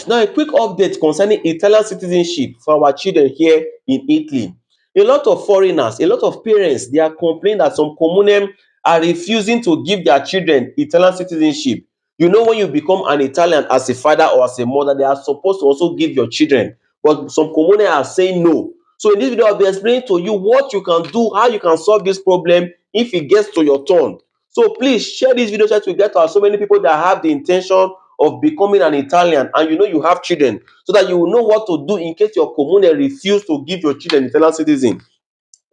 Right, now a quick update concerning Italian citizenship for our children here in Italy. A lot of foreigners, a lot of parents, they are complaining that some communem are refusing to give their children Italian citizenship. You know, when you become an Italian as a father or as a mother, they are supposed to also give your children, but some communem are saying no. So in this video, I'll be explaining to you what you can do, how you can solve this problem if it gets to your turn. So please share this video so that we get to so many people that have the intention of becoming an Italian, and you know you have children, so that you will know what to do in case your comune refuse to give your children Italian citizen.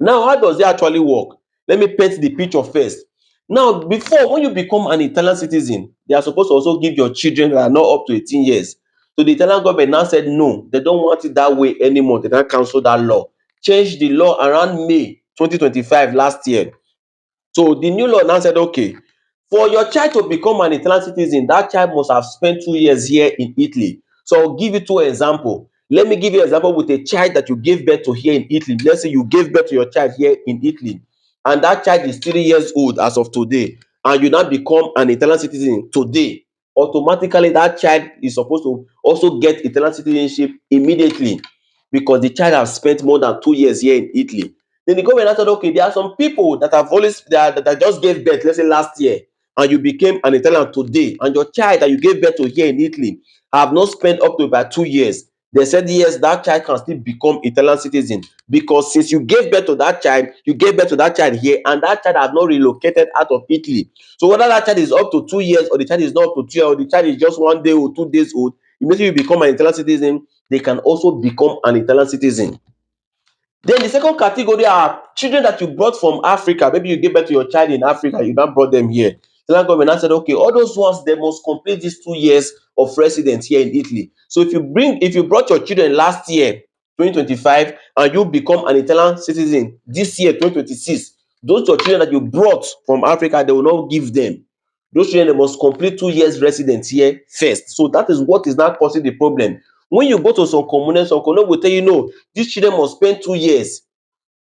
Now, how does it actually work? Let me paint the picture first. Now, before, when you become an Italian citizen, they are supposed to also give your children that are not up to 18 years. So the Italian government now said no, they don't want it that way anymore. They don't cancel that law. Change the law around May 2025 last year. So the new law now said, okay, for your child to become an Italian citizen, that child must have spent 2 years here in Italy. So I'll give you two examples. Let me give you an example with a child that you gave birth to here in Italy. Let's say you gave birth to your child here in Italy, and that child is 3 years old as of today, and you now become an Italian citizen today. Automatically, that child is supposed to also get Italian citizenship immediately, because the child has spent more than 2 years here in Italy. Then the government said, okay, there are some people that have always that just gave birth, let's say last year, and you became an Italian today, and your child that you gave birth to here in Italy have not spent up to about 2 years. They said yes, that child can still become Italian citizen, because since you gave birth to that child, you gave birth to that child here, and that child has not relocated out of Italy. So whether that child is up to 2 years, or the child is not up to 2 years, or the child is just 1 day or 2 days old, immediately you become an Italian citizen, they can also become an Italian citizen. Then the second category are children that you brought from Africa. Maybe you gave birth to your child in Africa, you now brought them here. The land government now said, okay, all those ones, they must complete these 2 years of residence here in Italy. So if you brought your children last year, 2025, and you become an Italian citizen this year, 2026, those your children that you brought from Africa, they will not give them. Those children, they must complete 2 years residence here first. So that is what is now causing the problem. When you go to some community will tell you, no, these children must spend 2 years.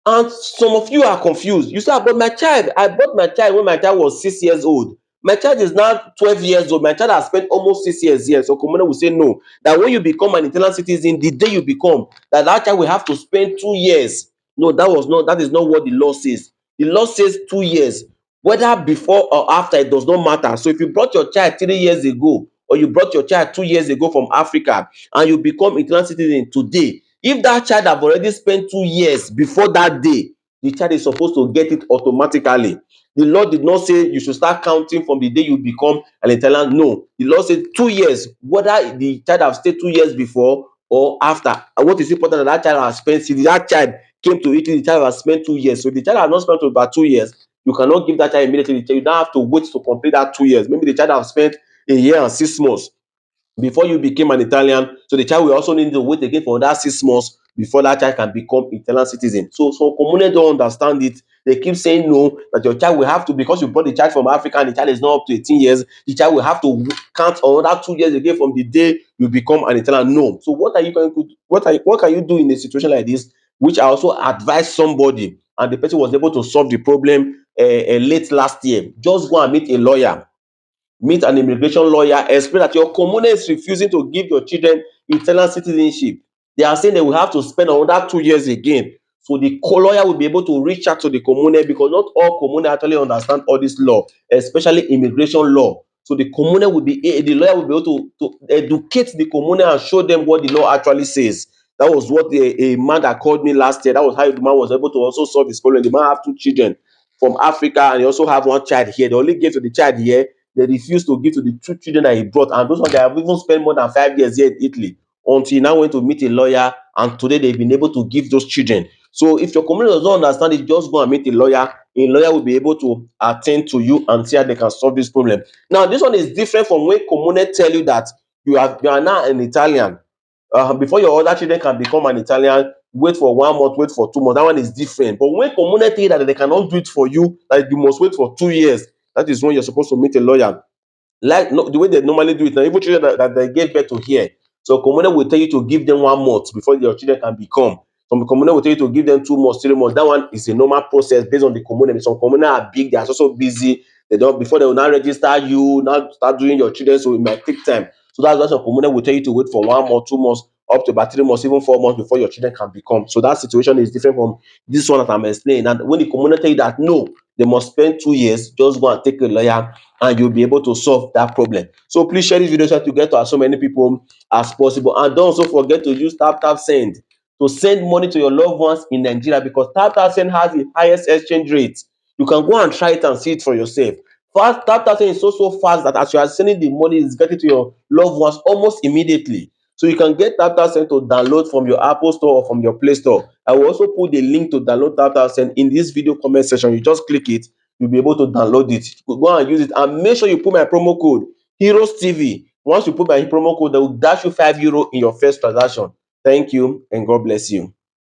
And some of you are confused. You say, "Ah, but I bought my child when my child was 6 years old. My child is now 12 years old. My child has spent almost 6 years here." So community will say no. That when you become an Italian citizen, the day you become, that child will have to spend 2 years. No, that is not what the law says. The law says 2 years. Whether before or after, it does not matter. So if you brought your child 3 years ago, or you brought your child 2 years ago from Africa, and you become Italian citizen today, if that child have already spent 2 years before that day, the child is supposed to get it automatically. The law did not say you should start counting from the day you become an Italian. No, the law said 2 years, whether the child have stayed 2 years before or after. And what is important, that child has spent, since that child came to Italy, the child has spent 2 years. So the child has not spent about 2 years, you cannot give that child immediately. You don't have to wait to complete that 2 years. Maybe the child has spent a year and 6 months before you became an Italian. So the child will also need to wait again for that 6 months before that child can become Italian citizen. So some communities don't understand it. They keep saying no, that your child will have to, because you brought the child from Africa and the child is not up to 18 years, the child will have to count another 2 years again from the day you become an Italian. No. So what are you going to what can you do in a situation like this? Which I also advised somebody, and the person was able to solve the problem late last year. Just go and meet a lawyer, meet an immigration lawyer, explain that your commune is refusing to give your children Italian citizenship. They are saying they will have to spend another 2 years again. So the lawyer will be able to reach out to the commune, because not all commune actually understand all this law, especially immigration law. So the commune will be, the lawyer will be able to educate the commune and show them what the law actually says. That was what a man that called me last year. That was how the man was able to also solve this problem. The man have two children from Africa, and he also have one child here. They only gave to the child here. They refused to give to the two children that he brought, and those ones, they have even spent more than 5 years here in Italy, until he now went to meet a lawyer, and today they've been able to give those children. So if your community does not understand it, just go and meet a lawyer. A lawyer will be able to attend to you and see how they can solve this problem. Now, this one is different from when community tell you that you are now an Italian. Before your other children can become an Italian, wait for 1 month, wait for 2 months. That one is different. But when community tell you that they cannot do it for you, like you must wait for 2 years, that is when you're supposed to meet a lawyer. Like, no, the way they normally do it now, even children that they gave birth to here. So community will tell you to give them 1 month before your children can become. Some community will tell you to give them 2 months, 3 months. That one is a normal process based on the community. Some community are big, they are also busy. They don't, before they will now register you, now start doing your children, so it might take time. So that's why some community will tell you to wait for 1 month, 2 months, up to about 3 months, even 4 months before your children can become. So that situation is different from this one that I'm explaining. And when the community tell you that no, they must spend 2 years, just go and take a lawyer and you'll be able to solve that problem. So please share this video so to get to as so many people as possible. And don't also forget to use tap send to send money to your loved ones in Nigeria, because tap send has the highest exchange rate. You can go and try it and see it for yourself. Fast tap send is so fast that as you are sending the money, it's getting to your loved ones almost immediately. So you can get tap send to download from your Apple Store or from your Play Store. I will also put the link to download tap send in this video comment section. You just click it, you'll be able to download it. Go and use it, and make sure you put my promo code Heroes TV. Once you put my promo code, they will dash you €5 in your first transaction. Thank you and God bless you.